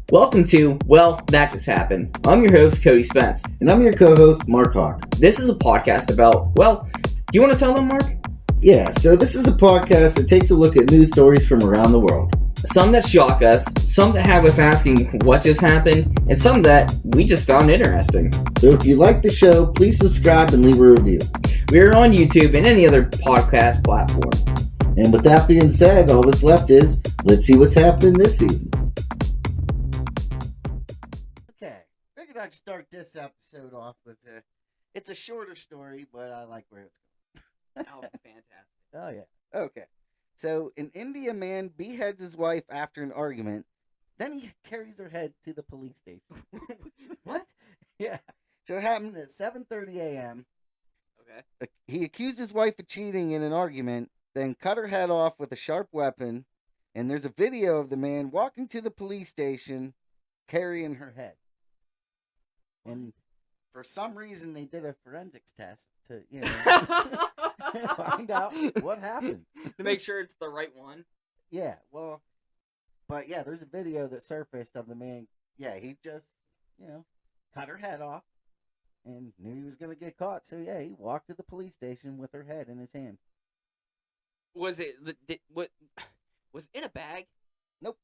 Welcome to Well, That Just Happened. I'm your host, Cody Spence. And I'm your co-host, Mark Hawk. This is a podcast about, do you want to tell them, Mark? Yeah, so this is a podcast that takes a look at news stories from around the world. Some that shock us, some that have us asking what just happened, and some that we just found interesting. So if you like the show, please subscribe and leave a review. We're on YouTube and any other podcast platform. And with that being said, all that's left is, let's see what's happening this season. Okay, figured I'd start this episode off with it's a shorter story, but I like where it's going. Oh, fantastic. Oh, yeah. Okay. So, an India man beheads his wife after an argument. Then he carries her head to the police station. What? Yeah. So, it happened at 7:30 a.m. Okay. He accused his wife of cheating in an argument, then cut her head off with a sharp weapon. And there's a video of the man walking to the police station carrying her head. And for some reason, they did a forensics test to, find out what happened. To make sure it's the right one? Yeah, well, but yeah, there's a video that surfaced of the man. Yeah, he just, cut her head off and knew he was going to get caught. So, yeah, he walked to the police station with her head in his hand. Was it in a bag? Nope.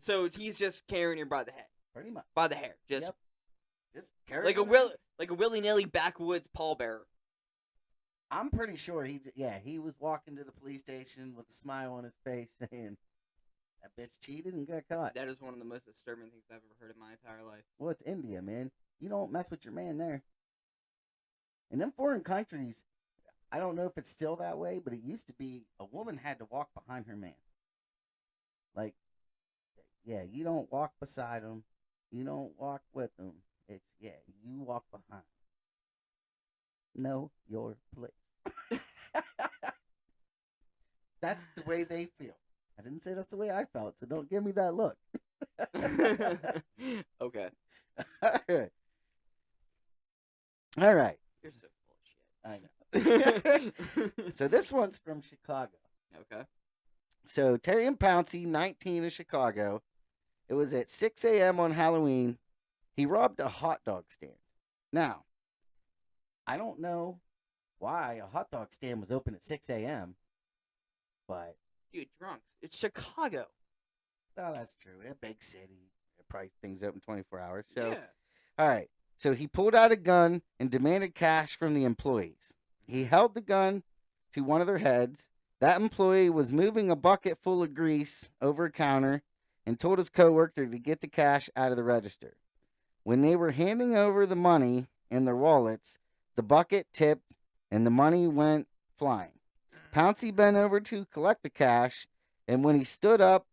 So he's just carrying her by the head? Pretty much. By the hair? Just, yep. Just carrying like a willy-nilly backwoods pallbearer. I'm pretty sure he was walking to the police station with a smile on his face saying, that bitch cheated and got caught. That is one of the most disturbing things I've ever heard in my entire life. Well, it's India, man. You don't mess with your man there. In them foreign countries, I don't know if it's still that way, but it used to be a woman had to walk behind her man. Like, yeah, you don't walk beside him. You don't walk with him. You walk behind. Know your place. That's the way they feel. I didn't say that's the way I felt, so don't give me that look. Okay. All right. You're so full of I shit. know. So this one's from Chicago. Okay. So Terry and Pouncey, 19 of Chicago. It was at 6 a.m. on Halloween. He robbed a hot dog stand. Now, I don't know why a hot dog stand was open at 6 a.m., but... Dude, drunks. It's Chicago. Oh, that's true. A big city. Probably things open 24 hours. So, yeah. All right. So he pulled out a gun and demanded cash from the employees. He held the gun to one of their heads. That employee was moving a bucket full of grease over a counter and told his coworker to get the cash out of the register. When they were handing over the money and their wallets, the bucket tipped and the money went flying. Pouncey bent over to collect the cash, and when he stood up,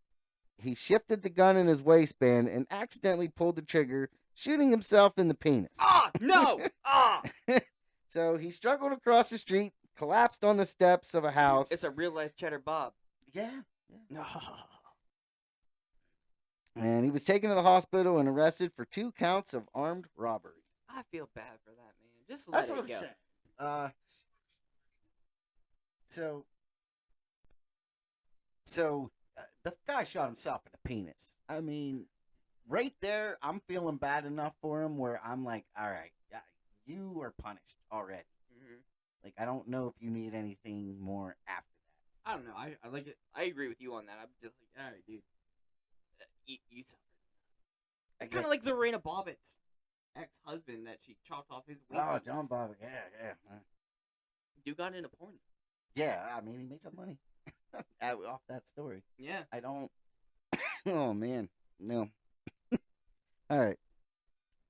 he shifted the gun in his waistband and accidentally pulled the trigger, shooting himself in the penis. Ah, no! Ah! So he struggled across the street, collapsed on the steps of a house. It's a real-life Cheddar Bob. Yeah. No. And he was taken to the hospital and arrested for 2 counts of armed robbery. I feel bad for that man. Just let That's it what I'm go. saying. So the guy shot himself in the penis. I mean, right there, I'm feeling bad enough for him where I'm like, all right, you are punished already. Mm-hmm. Like, I don't know if you need anything more after that. I don't know. I like it. I agree with you on that. I'm just like, all right, dude. You suffered. It's kind of like Lorena Bobbitt's ex-husband that she chopped off his wings. Oh, John Bobbitt. Yeah. Dude got into porn. Yeah, I mean, he made some money off that story. Yeah. I don't... Oh, man. No. All right.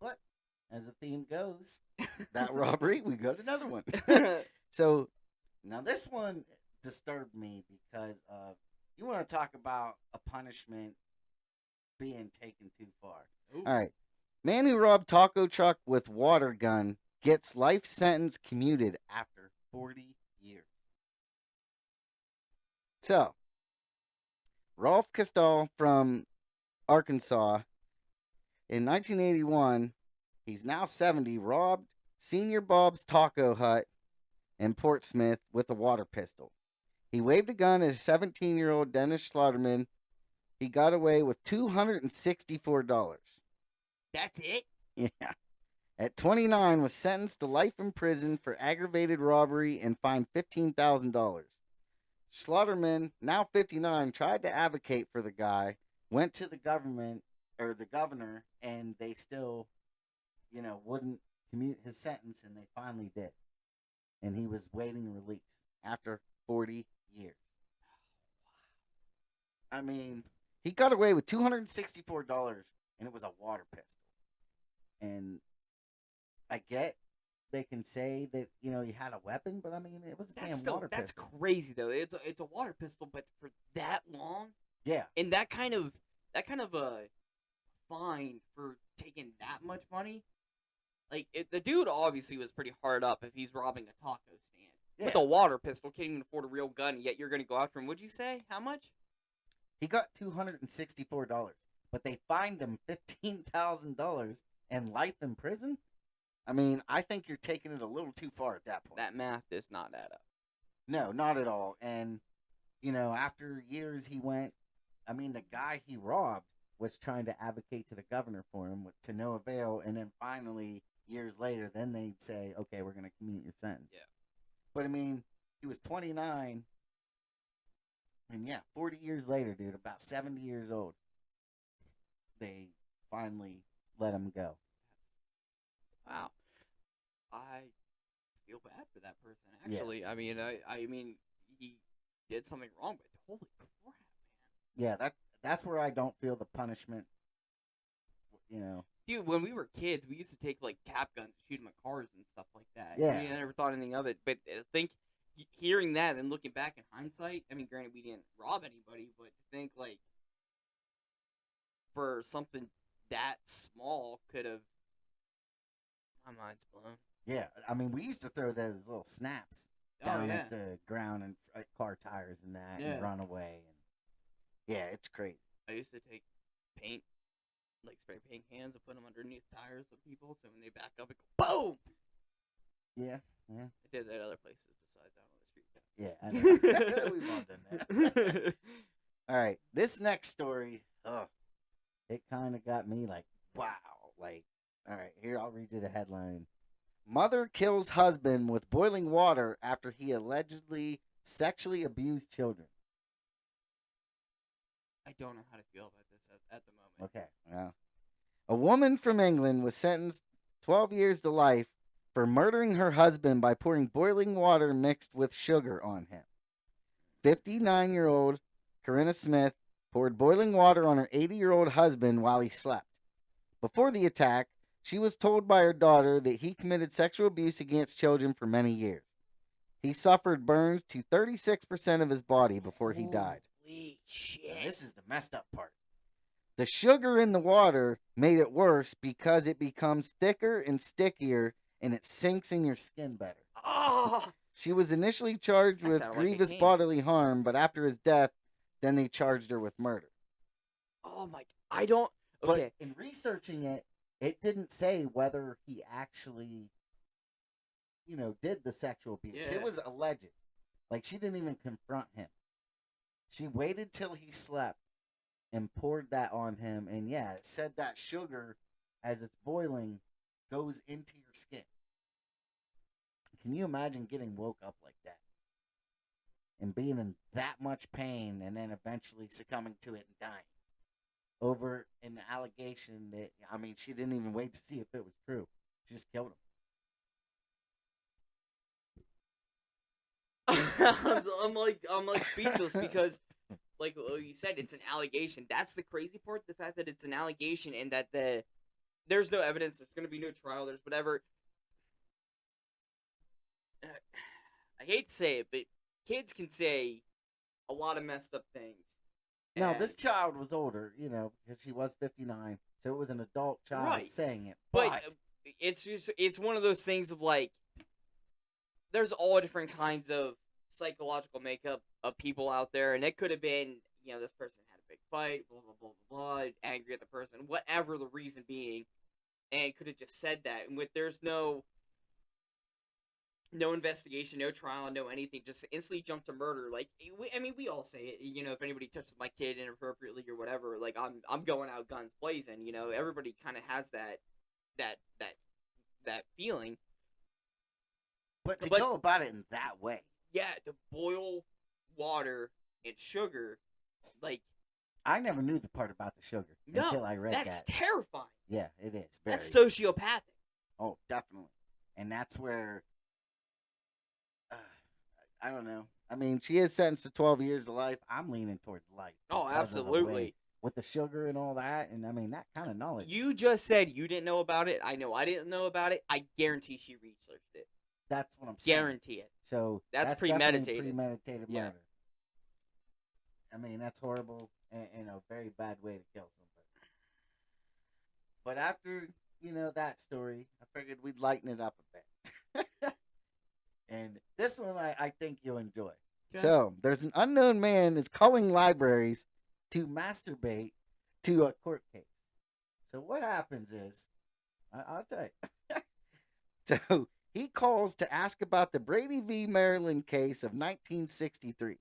But, as the theme goes, that robbery, we go to another one. So, now this one disturbed me because you want to talk about a punishment being taken too far. Ooh. All right. Man who robbed taco truck with water gun gets life sentence commuted after 40 years. So, Rolf Castell from Arkansas, in 1981, he's now 70, robbed Senior Bob's Taco Hut in Portsmouth with a water pistol. He waved a gun at 17-year-old Dennis Schlotterman he got away with $264. That's it? Yeah. At 29, was sentenced to life in prison for aggravated robbery and fined $15,000. Slaughterman, now 59, tried to advocate for the guy, went to the government or the governor, and they still, wouldn't commute his sentence, and they finally did. And he was waiting release after 40 years. I mean, he got away with $264, and it was a water pistol. And I get they can say that he had a weapon, but I mean it was a water that's pistol. crazy though. It's a water pistol, but for that long, Yeah, and that kind of a fine for taking that much money. Like the dude obviously was pretty hard up if he's robbing a taco stand with a water pistol, can't even afford a real gun, yet you're gonna go after him. Would you say how much? He got $264, but they fined him $15,000 and life in prison. I mean, I think you're taking it a little too far at that point. That math does not add up. No, not at all. And, after years he went, I mean, the guy he robbed was trying to advocate to the governor for him to no avail. And then finally, years later, then they'd say, okay, we're going to commute your sentence. Yeah. But, I mean, he was 29. And, 40 years later, dude, about 70 years old, they finally let him go. Wow. I feel bad for that person. Actually, Yes. I mean, he did something wrong, but holy crap, man! Yeah, that's where I don't feel the punishment. Dude, when we were kids, we used to take like cap guns and shoot them at cars and stuff like that. Yeah. I never thought anything of it, but I think hearing that and looking back in hindsight, I mean, granted, we didn't rob anybody, but to think like for something that small could have, my mind's blown. Yeah, I mean, we used to throw those little snaps down at the ground and at car tires and that, and run away. And it's crazy. I used to take paint, like spray paint cans, and put them underneath tires of people, so when they back up, it go boom. Yeah. I did that other places besides out on the street. Yeah, I know. We've all done that. All right, this next story, it kind of got me like, wow. Like, all right, here, I'll read you the headline. Mother kills husband with boiling water after he allegedly sexually abused children. I don't know how to feel about this at the moment. Okay, well, a woman from England was sentenced 12 years to life for murdering her husband by pouring boiling water mixed with sugar on him. 59-year-old Corinna Smith poured boiling water on her 80-year-old husband while he slept. Before the attack, she was told by her daughter that he committed sexual abuse against children for many years. He suffered burns to 36% of his body before he died. Holy shit. Now, this is the messed up part. The sugar in the water made it worse because it becomes thicker and stickier and it sinks in your skin better. Oh! She was initially charged with grievous bodily harm, but after his death, then they charged her with murder. Oh my! I don't. Okay. But in researching it, it didn't say whether he actually, did the sexual abuse. Yeah. It was alleged. Like, she didn't even confront him. She waited till he slept and poured that on him. And yeah, it said that sugar, as it's boiling, goes into your skin. Can you imagine getting woke up like that? And being in that much pain and then eventually succumbing to it and dying? Over an allegation that, she didn't even wait to see if it was true. She just killed him. I'm like speechless because, like you said, it's an allegation. That's the crazy part. The fact that it's an allegation and that there's no evidence. There's going to be no trial. There's whatever. I hate to say it, but kids can say a lot of messed up things. Now, this child was older, because she was 59, so it was an adult child saying it. But it's one of those things of like, there's all different kinds of psychological makeup of people out there, and it could have been, this person had a big fight, blah, blah, blah, blah, blah, angry at the person, whatever the reason being, and could have just said that. And there's no No investigation, no trial, no anything. Just instantly jump to murder. Like, I mean, we all say it. You know, if anybody touches my kid inappropriately or whatever, like I'm going out guns blazing. You know, everybody kind of has that that that feeling. But to go about it in that way. Yeah, to boil water and sugar, like. I never knew the part about the sugar until I read that. That's terrifying. Yeah, it is. That's sociopathic. Oh, definitely. And that's where, I don't know. I mean, she is sentenced to 12 years to life. I'm leaning towards life. Oh, absolutely. With the sugar and all that. And I mean, that kind of knowledge. You just said you didn't know about it. I know I didn't know about it. I guarantee she researched it. That's what I'm saying. Guarantee it. So that's premeditated. Premeditated murder. I mean, that's horrible and a very bad way to kill somebody. But after, that story, I figured we'd lighten it up a bit. And this one I think you'll enjoy. Okay. So, there's an unknown man is calling libraries to masturbate to a court case. So, what happens is, I'll tell you. So, he calls to ask about the Brady v. Maryland case of 1963.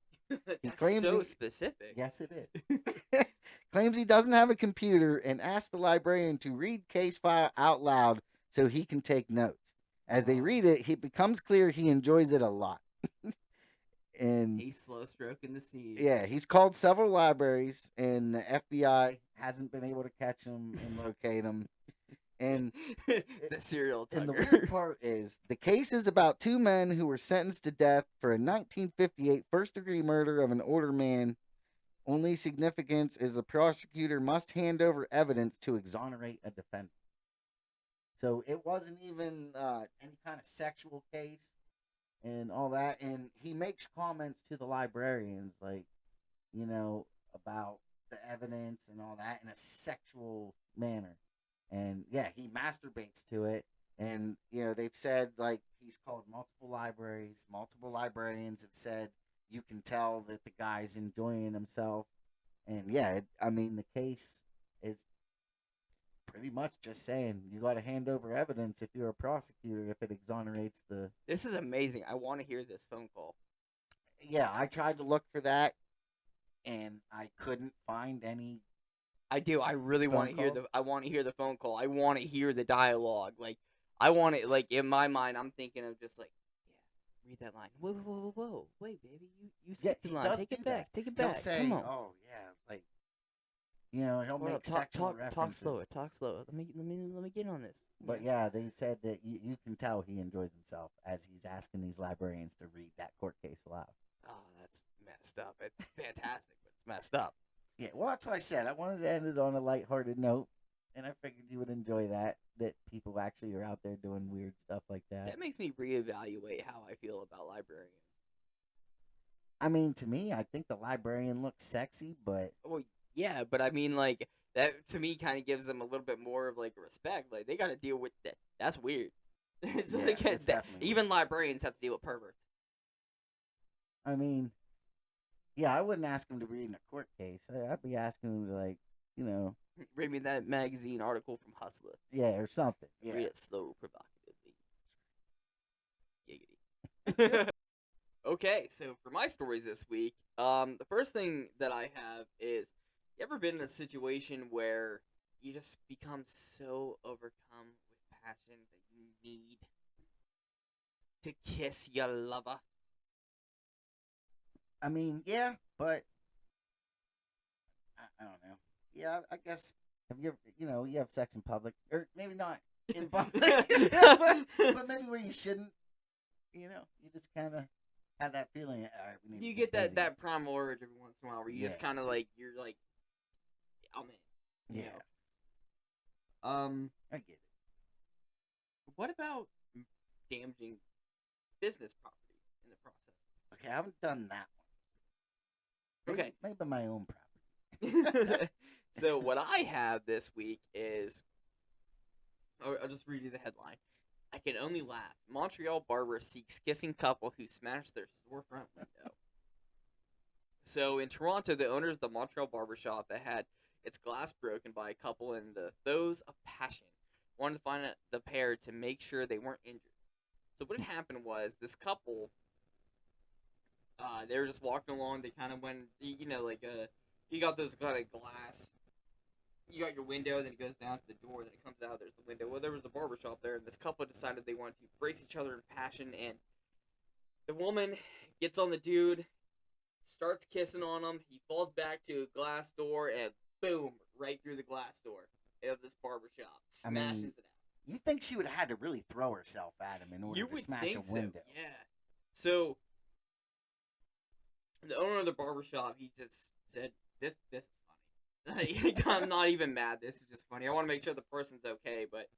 That's so specific. Yes, it is. Claims he doesn't have a computer and asks the librarian to read case file out loud so he can take notes. As they read it, it becomes clear he enjoys it a lot. And he's slow stroking the sea. Yeah, he's called several libraries, and the FBI hasn't been able to catch him and locate him. And the serial tugger. And the weird part is the case is about two men who were sentenced to death for a 1958 first-degree murder of an older man. Only significance is the prosecutor must hand over evidence to exonerate a defendant. So it wasn't even any kind of sexual case and all that. And he makes comments to the librarians, like, about the evidence and all that in a sexual manner. And yeah, he masturbates to it. And, they've said, like, he's called multiple libraries. Multiple librarians have said you can tell that the guy's enjoying himself. And yeah, the case is pretty much just saying you got to hand over evidence if you're a prosecutor, if it exonerates the. This is amazing. I want to hear this phone call. Yeah, I tried to look for that, and I couldn't find any. I do. I really want to hear I want to hear the phone call. I want to hear the dialogue. Like, I want it. Like, in my mind, I'm thinking of just like, yeah, read that line. Whoa, whoa, whoa, whoa. Wait, baby, you skipped the line. Take it back. Take it back. He'll say, come on. Oh yeah, like, he'll make sexual references. Talk slower. Let me get on this. But yeah, they said that you can tell he enjoys himself as he's asking these librarians to read that court case aloud. Oh, that's messed up. It's fantastic, but it's messed up. Yeah, well, that's what I said. I wanted to end it on a lighthearted note, and I figured you would enjoy that people actually are out there doing weird stuff like that. That makes me reevaluate how I feel about librarians. I mean, to me, I think the librarian looks sexy, but... Well, yeah, but I mean, like, that to me kind of gives them a little bit more of, like, respect. Like, they got to deal with that. That's weird. So yeah, that's even librarians have to deal with perverts. I mean... Yeah, I wouldn't ask him to read in a court case. I'd be asking him to, like, read me that magazine article from Hustler. Yeah, or something. Yeah. Read it slow, provocatively. Giggity. Okay, so for my stories this week, the first thing that I have is, you ever been in a situation where you just become so overcome with passion that you need to kiss your lover? I mean, yeah, but I don't know. Yeah, I guess. Have you ever, you have sex in public, or maybe not in public, but maybe where you shouldn't. You just kind of have that feeling. All right, you get that primal urge every once in a while, where you just kind of like you're like, I'm in. Yeah. I get it. What about damaging business property in the process? Okay, I haven't done that. Okay. Maybe my own property. So what I have this week is, I'll just read you the headline. I can only laugh. Montreal barber seeks kissing couple who smashed their storefront window. So in Toronto, the owners of the Montreal barbershop that had its glass broken by a couple in the throes of passion wanted to find the pair to make sure they weren't injured. So what had happened was this couple, they were just walking along. They kind of went, you got those kind of glass. You got your window, then it goes down to the door, then it comes out. There's the window. Well, there was a barber shop there, and this couple decided they wanted to embrace each other in passion. And the woman gets on the dude, starts kissing on him. He falls back to a glass door, and boom, right through the glass door of this barber shop, smashes it out. You think she would have had to really throw herself at him in order to smash a window? So, yeah. So the owner of the barbershop, he just said, This is funny. I'm not even mad. This is just funny. I want to make sure the person's okay, but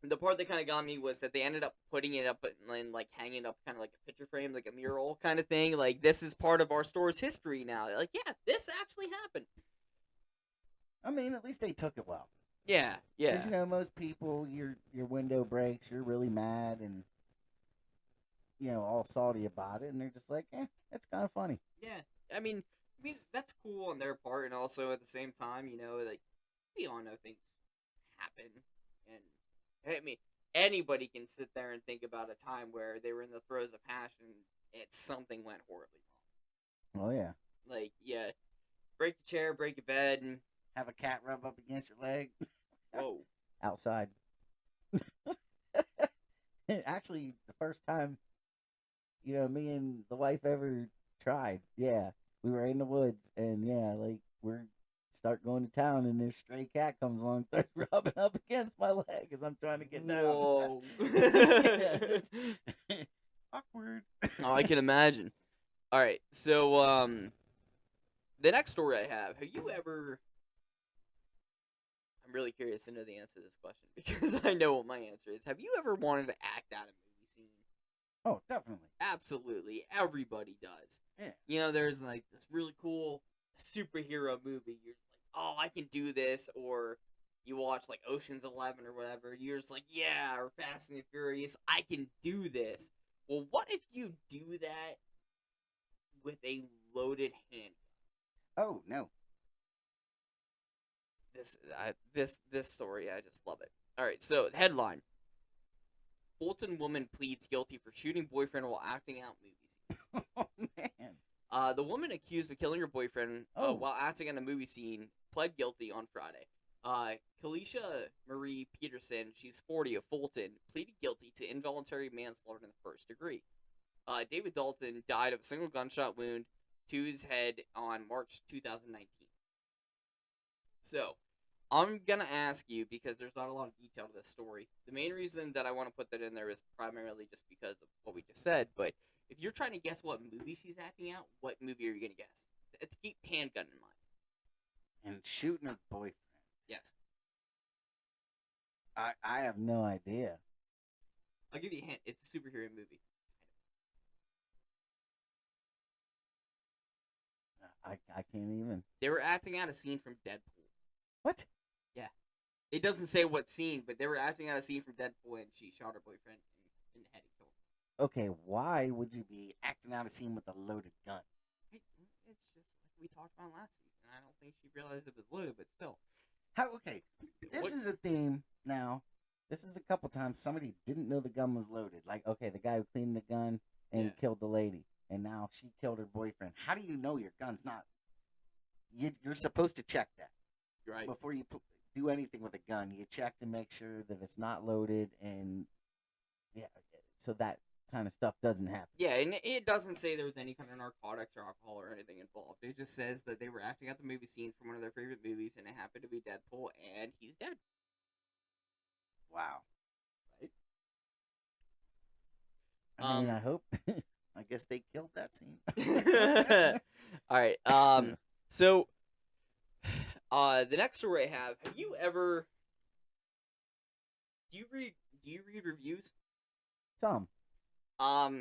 the part that kind of got me was that they ended up putting it up and like hanging up kind of like a picture frame, like a mural kind of thing. Like, this is part of our store's history now. Like, yeah, this actually happened. I mean, at least they took it well. Yeah. Because, most people, your window breaks, you're really mad and, all salty about it, and they're just like, it's kind of funny. Yeah. I mean, that's cool on their part, and also at the same time, like, we all know things happen, and, I mean, anybody can sit there and think about a time where they were in the throes of passion and something went horribly wrong. Oh, yeah. Like, yeah, break your chair, break your bed, and have a cat rub up against your leg. Whoa. Outside. Actually, the first time, me and the wife ever tried, we were in the woods, and we're start going to town, and this stray cat comes along, starts rubbing up against my leg as I'm trying to get down. Whoa. Awkward. Oh, I can imagine. All right, so the next story I have you ever? I'm really curious to know the answer to this question because I know what my answer is. Have you ever wanted to act out a movie scene? Oh, definitely. Absolutely. Everybody does. Yeah. There's like this really cool superhero movie. You're like, oh, I can do this. Or you watch like Ocean's 11 or whatever. You're just like, yeah, or Fast and the Furious. I can do this. Well, what if you do that with a loaded handgun? Oh, no. This story, I just love it. All right, so headline: Fulton woman pleads guilty for shooting boyfriend while acting out movie scene. Oh man! The woman accused of killing her boyfriend while acting in a movie scene pled guilty on Friday. Kalisha Marie Peterson, she's 40, of Fulton, pleaded guilty to involuntary manslaughter in the first degree. David Dalton died of a single gunshot wound to his head on March 2019. So, I'm going to ask you, because there's not a lot of detail to this story. The main reason that I want to put that in there is primarily just because of what we just said. But if you're trying to guess what movie she's acting out, what movie are you going to guess? To keep handgun in mind. And shooting her boyfriend. Yes. I have no idea. I'll give you a hint. It's a superhero movie. I can't even. They were acting out a scene from Deadpool. What? Yeah. It doesn't say what scene, but they were acting out a scene from Deadpool, and she shot her boyfriend in the head and killed him. Okay, why would you be acting out a scene with a loaded gun? It's just like we talked about last season. I don't think she realized it was loaded, but still. Okay, this is a theme now. This is a couple times somebody didn't know the gun was loaded. Like, okay, the guy who cleaned the gun and killed the lady, and now she killed her boyfriend. How do you know your gun's not? You're supposed to check that. Right. Before you do anything with a gun, you check to make sure that it's not loaded, and so that kind of stuff doesn't happen. Yeah, and it doesn't say there was any kind of narcotics or alcohol or anything involved. It just says that they were acting out the movie scene from one of their favorite movies, and it happened to be Deadpool, and he's dead. Wow. Right? I mean, I hope. I guess they killed that scene. All right. So, the next story I have you ever? Do you read reviews? Some. Now,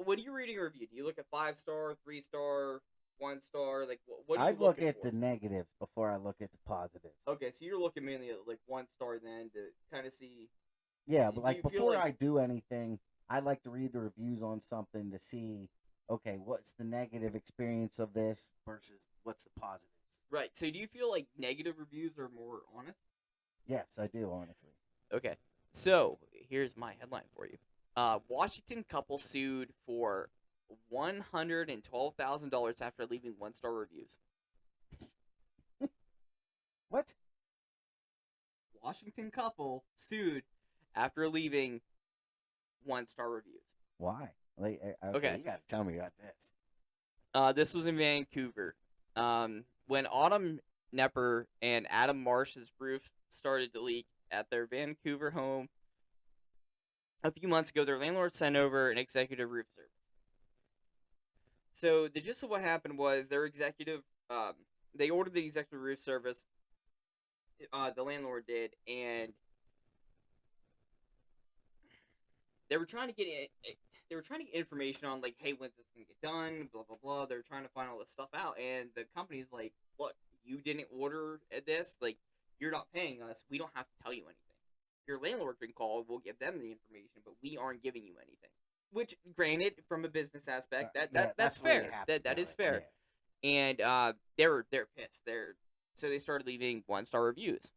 when you're reading a review, do you look at 5-star, 3-star, 1-star? Like, what? I look at the negatives before I look at the positives. Okay, so you're looking mainly at like 1-star then to kind of see. Yeah, but like before I do anything, I like to read the reviews on something to see, okay, what's the negative experience of this versus what's the positives. Right. So do you feel like negative reviews are more honest? Yes, I do, honestly. Okay. So here's my headline for you. Washington couple sued for $112,000 after leaving 1-star reviews. What? Washington couple sued after leaving 1-star reviews. Why? Like, Okay. You gotta tell me about this. This was in Vancouver. When Autumn Nepper and Adam Marsh's roof started to leak at their Vancouver home a few months ago, their landlord sent over an executive roof service. So the gist of what happened was their executive, they ordered the executive roof service. The landlord did, and they were trying to get it. They were trying to get information on, like, hey, when's this gonna get done? Blah blah blah. They're trying to find all this stuff out, and the company's like, look, you didn't order this. Like, you're not paying us. We don't have to tell you anything. Your landlord can call. We'll give them the information, but we aren't giving you anything. Which, granted, from a business aspect, that's fair. That is fair. Yeah. And they're pissed. So they started leaving 1-star reviews,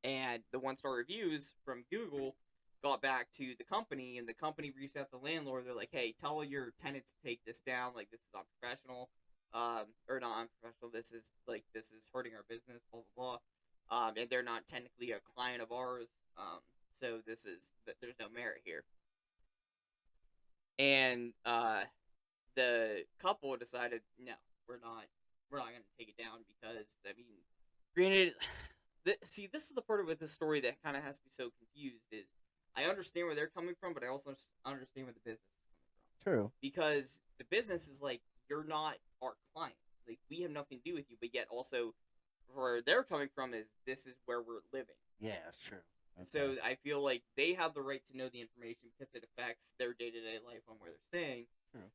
and the 1-star reviews from Google got back to the company, and the company reached out to the landlord. They're like, hey, tell your tenants to take this down. Like, this is unprofessional, or not unprofessional. This is hurting our business. Blah blah blah. And they're not technically a client of ours. So there's no merit here. And the couple decided, no, we're not going to take it down because, I mean, granted, see, this is the part of the story that kind of has to be so confused is I understand where they're coming from, but I also understand where the business is coming from. True. Because the business is like, you're not our client. Like, we have nothing to do with you, but yet also where they're coming from is this is where we're living. Yeah, that's true. Okay. So I feel like they have the right to know the information because it affects their day-to-day life on where they're staying. True.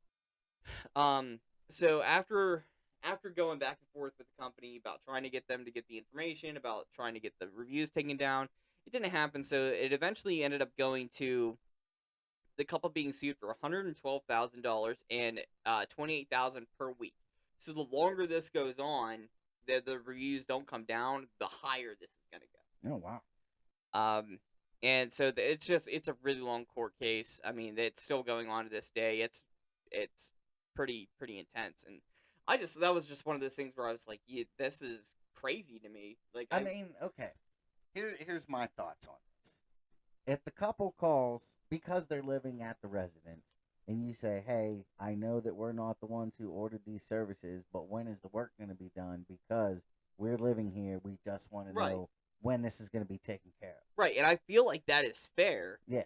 So after going back and forth with the company about trying to get them to get the information, about trying to get the reviews taken down, it didn't happen. So it eventually ended up going to the couple being sued for $112,000 and $28,000 per week. So the longer this goes on, the reviews don't come down, the higher this is going to go. Oh, wow. And so it's a really long court case. I mean, it's still going on to this day. It's pretty intense, and that was just one of those things where I was like, yeah, this is crazy to me. Like, I mean, okay, here's my thoughts on this. If the couple calls because they're living at the residence, and you say, hey, I know that we're not the ones who ordered these services, but when is the work going to be done? Because we're living here, we just want to know when this is going to be taken care of. Right, and I feel like that is fair. Yes.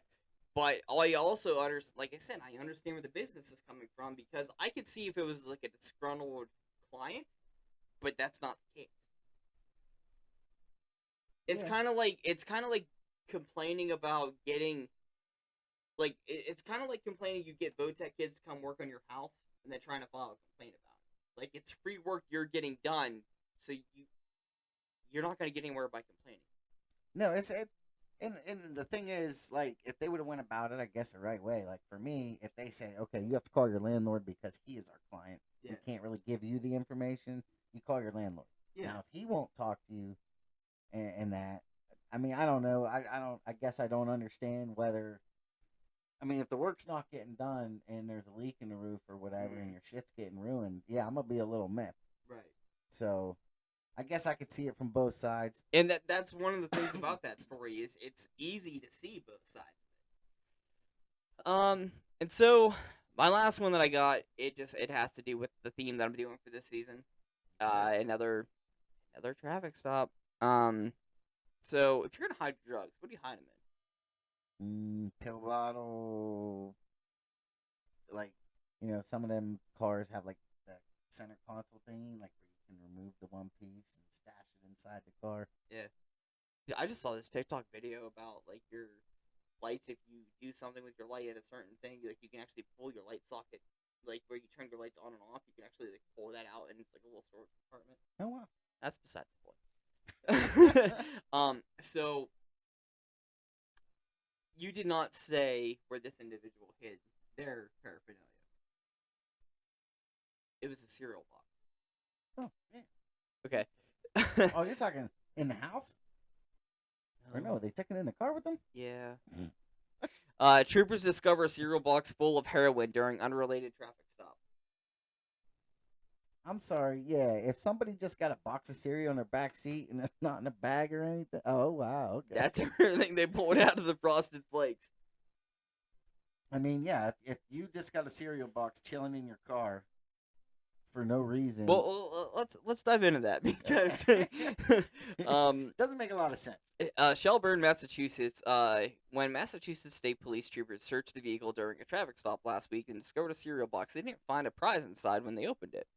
But I also like I said, I understand where the business is coming from because I could see if it was like a disgruntled client, but that's not the case. It's kind of like complaining about getting, like, it's kind of like complaining you get Votech kids to come work on your house and then trying to file a complaint about it. Like, it's free work you're getting done, so you're not going to get anywhere by complaining. No, and the thing is, like, if they would have went about it, I guess, the right way. Like, for me, if they say, okay, you have to call your landlord because he is our client. Yeah. We can't really give you the information. You call your landlord. Yeah. Now, if he won't talk to you and that, I mean, I don't know. I guess I don't understand whether, I mean, if the work's not getting done and there's a leak in the roof or whatever and your shit's getting ruined, yeah, I'm going to be a little miffed. Right. So I guess I could see it from both sides. And that's one of the things about that story is it's easy to see both sides of it. And so my last one that I got, it has to do with the theme that I'm doing for this season. Another traffic stop. So if you're gonna hide your drugs, what do you hide them in? Pill bottle. Like, some of them cars have like the center console thingy, like where you can remove the one piece and stash it inside the car. Yeah. I just saw this TikTok video about like your lights. If you do something with your light at a certain thing, like you can actually pull your light socket, like where you turn your lights on and off. You can actually like pull that out, and it's like a little storage compartment. Oh wow. That's besides the point. So you did not say where this individual hid their paraphernalia. It was a cereal box. Oh, yeah. Okay. Oh, you're talking in the house? Or no, they took it in the car with them? Yeah. Troopers discover a cereal box full of heroin during unrelated traffic stop. I'm sorry. Yeah, if somebody just got a box of cereal in their back seat and it's not in a bag or anything. Oh, wow. Okay. That's everything they pulled out of the Frosted Flakes. I mean, yeah, if you just got a cereal box chilling in your car for no reason. Well, let's dive into that because doesn't make a lot of sense. Shelburne, Massachusetts. When Massachusetts State Police troopers searched the vehicle during a traffic stop last week and discovered a cereal box, they didn't find a prize inside when they opened it.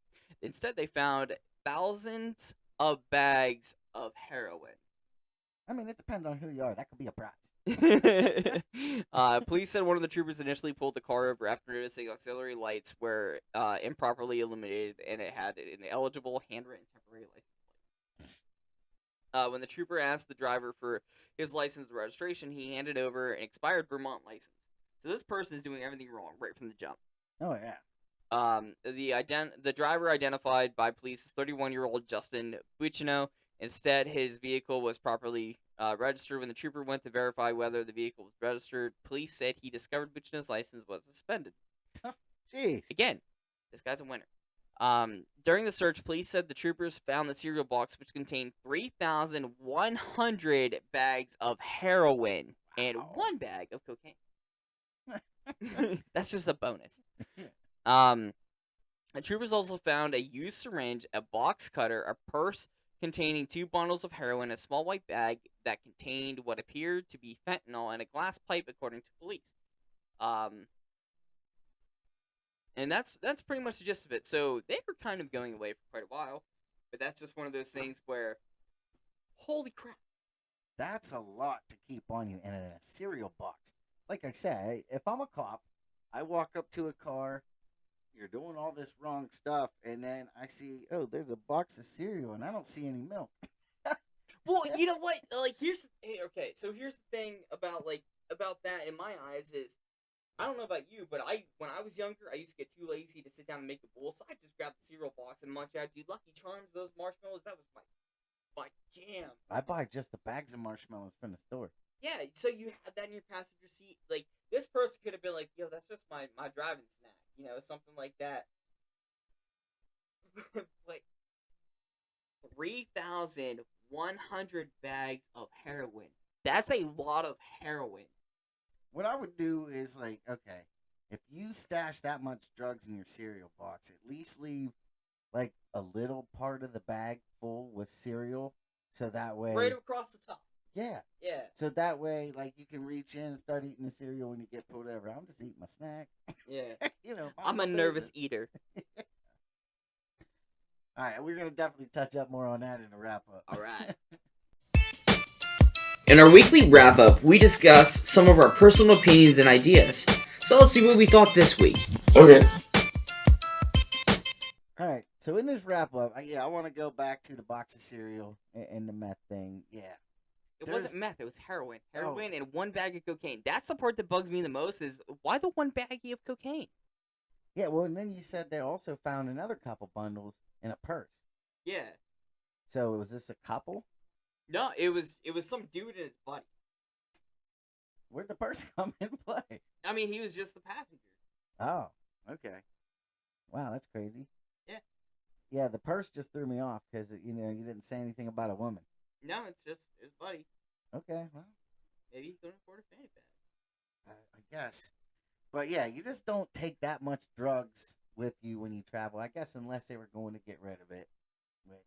Instead, they found thousands of bags of heroin. I mean, it depends on who you are. That could be a prize. Police said one of the troopers initially pulled the car over after noticing auxiliary lights were improperly illuminated and it had an eligible handwritten temporary license plate. When the trooper asked the driver for his license and registration, he handed over an expired Vermont license. So this person is doing everything wrong right from the jump. Oh, yeah. The driver identified by police as 31-year-old Justin Buccino. Instead, his vehicle was properly registered. When the trooper went to verify whether the vehicle was registered, police said he discovered Buccino's license was suspended. Jeez. Again, this guy's a winner. During the search, police said the troopers found the cereal box, which contained 3,100 bags of heroin and 1 bag of cocaine. That's just a bonus. The troopers also found a used syringe, a box cutter, a purse containing 2 bundles of heroin, a small white bag that contained what appeared to be fentanyl, and a glass pipe, according to police. And that's pretty much the gist of it. So they were kind of going away for quite a while, but that's just one of those things where, holy crap. That's a lot to keep on you, and in a cereal box. Like I said, if I'm a cop, I walk up to a car, you're doing all this wrong stuff, and then I see, oh, there's a box of cereal, and I don't see any milk. Well, you know what? Like, here's the thing about that in my eyes is, I don't know about you, but when I was younger, I used to get too lazy to sit down and make a bowl, so I just grabbed the cereal box and munch out. Dude, Lucky Charms, those marshmallows, that was my jam. I buy just the bags of marshmallows from the store. Yeah, so you had that in your passenger seat. Like, this person could have been like, yo, that's just my driving snack. You know, something like that. Like, 3,100 bags of heroin. That's a lot of heroin. What I would do is, like, okay, if you stash that much drugs in your cereal box, at least leave, like, a little part of the bag full with cereal, so that way... Right across the top. Yeah. Yeah. So that way, like, you can reach in and start eating the cereal when you get pulled over. I'm just eating my snack. Yeah. You know, I'm a nervous eater. All right, we're going to definitely touch up more on that in the wrap-up. All right. In our weekly wrap-up, we discuss some of our personal opinions and ideas. So let's see what we thought this week. Okay. All right, so in this wrap-up, I want to go back to the box of cereal and the meth thing. Yeah. It wasn't meth, it was heroin. Heroin and 1 bag of cocaine. That's the part that bugs me the most is, why the 1 baggie of cocaine? Yeah, well, and then you said they also found another couple bundles in a purse. Yeah. So was this a couple? No, it was some dude and his buddy. Where'd the purse come in play? I mean, he was just the passenger. Oh, okay. Wow, that's crazy. Yeah. Yeah, the purse just threw me off because, you didn't say anything about a woman. No, it's just his buddy. Okay, well. Maybe he couldn't afford a fanny pack. I guess. But yeah, you just don't take that much drugs with you when you travel. I guess unless they were going to get rid of it, which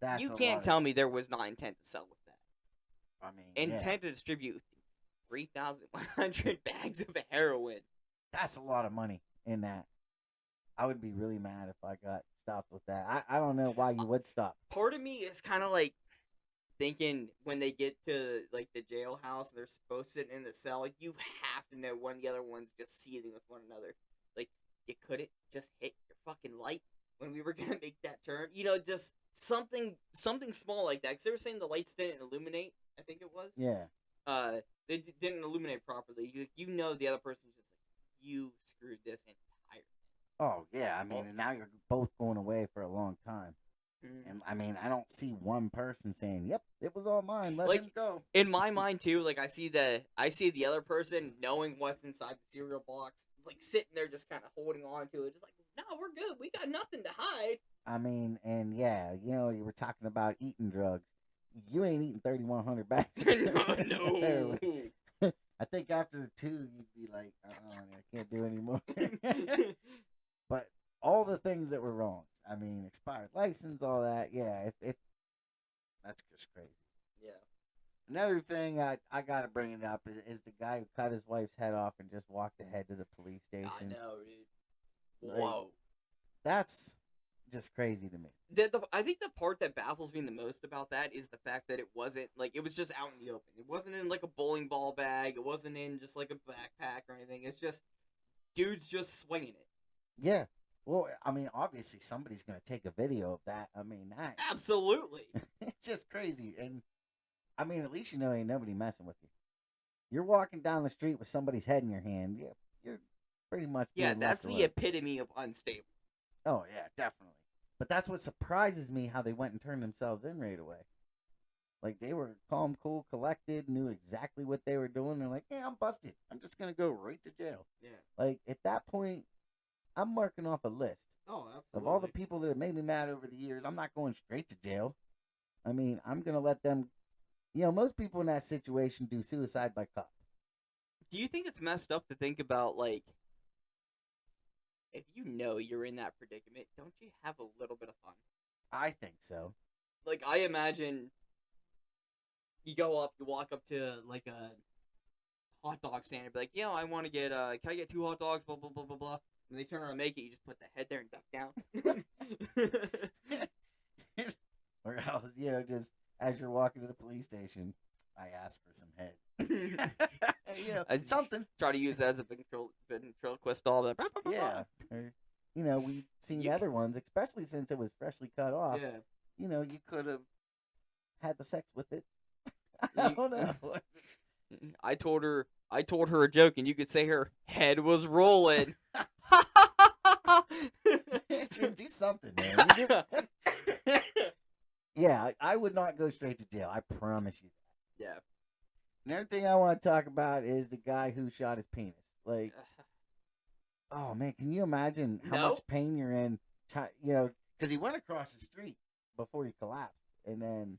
that's you can't tell me there was not intent to sell with that. I mean, intent to distribute 3,100 bags of heroin. That's a lot of money in that. I would be really mad if I got stopped with that. I don't know why you would stop. Part of me is kind of like thinking when they get to like the jailhouse and they're supposed to sit in the cell, like, you have to know one of the other ones just seething with one another. Like, you couldn't just hit your fucking light when we were gonna make that turn. Just something small like that. Because they were saying the lights didn't illuminate. I think it was. Yeah. They didn't illuminate properly. The other person's just like, you screwed this entire thing. Oh yeah, I mean, and now you're both going away for a long time. And I mean, I don't see one person saying, "Yep, it was all mine. Let Like, him go." In my mind too, like I see the other person knowing what's inside the cereal box, like sitting there just kind of holding on to it, just like, no, we're good. We got nothing to hide. I mean, and yeah, you know, you were talking about eating drugs. You ain't eating 3,100 bags. No. I think after 2, you'd be like, I can't do anymore. But all the things that were wrong, I mean, expired license, all that, yeah, if that's just crazy. Yeah. Another thing I got to bring it up is the guy who cut his wife's head off and just walked ahead to the police station. I know, dude. Like, Whoa. That's just crazy to me. I think the part that baffles me the most about that is the fact that it wasn't, like, it was just out in the open. It wasn't in, like, a bowling ball bag. It wasn't in just, like, a backpack or anything. It's just dudes just swinging it. Yeah. Well, I mean, obviously somebody's going to take a video of that. I mean, that. Absolutely. It's just crazy. And, I mean, at least you know ain't nobody messing with you. You're walking down the street with somebody's head in your hand. Yeah, you're pretty much Yeah, being that's left the alone. epitome of unstable. Oh, yeah, definitely. But that's what surprises me, how they went and turned themselves in right away. Like, they were calm, cool, collected, knew exactly what they were doing. They're like, hey, I'm busted. I'm just going to go right to jail. Yeah. Like, at that point, I'm marking off a list. Oh, absolutely. Of all the people that have made me mad over the years, I'm not going straight to jail. I mean, I'm going to let them... You know, most people in that situation do suicide by cop. Do you think it's messed up to think about, like, if you know you're in that predicament, don't you have a little bit of fun? I think so. Like, I imagine you go up, you walk up to, like, a hot dog stand and be like, yeah, I want to get, can I get 2 hot dogs, blah, blah, blah, blah, blah. When they turn around and make it, you just put the head there and duck down. Or else, you know, just as you're walking to the police station, I ask for some head. You know, something. Try to use that as a ventriloquist doll. Yeah. Or, you know, we've seen other ones, especially since it was freshly cut off. Yeah. You know, you could have had the sex with it. I don't know. I told her a joke, and you could say her head was rolling. Do something, man. You just... Yeah, I would not go straight to jail. I promise you that. Yeah. Another thing I want to talk about is the guy who shot his penis. Like, oh man, can you imagine how much pain you're in? You know, because he went across the street before he collapsed, and then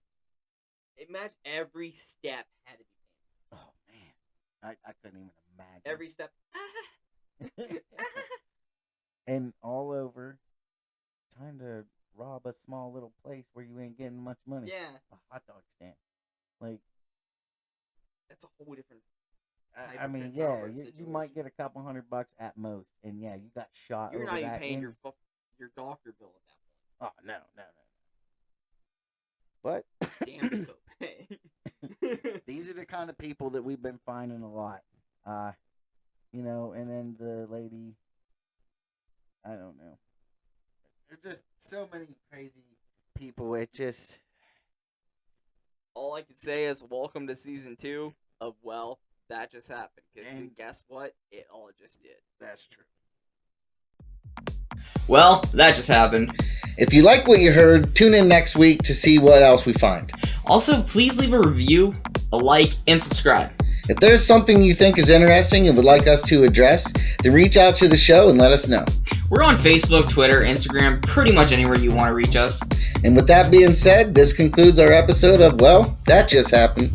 imagine every step had to be painful. Oh man, I couldn't even imagine every step. And all over trying to rob a small little place where you ain't getting much money. Yeah. A hot dog stand. Like, that's a whole different I mean, yeah, you might get a couple $100 at most. And yeah, you got shot. You're over not even that paying your doctor bill at that point. Oh, no. But damn copay. These are the kind of people that we've been finding a lot. You know, and then the lady, I don't know. There's just so many crazy people. It just... All I can say is welcome to season 2 of Well, That Just Happened. And guess what? It all just did. That's true. Well, that just happened. If you like what you heard, tune in next week to see what else we find. Also, please leave a review, a like, and subscribe. If there's something you think is interesting and would like us to address, then reach out to the show and let us know. We're on Facebook, Twitter, Instagram, pretty much anywhere you want to reach us. And with that being said, this concludes our episode of Well, That Just Happened.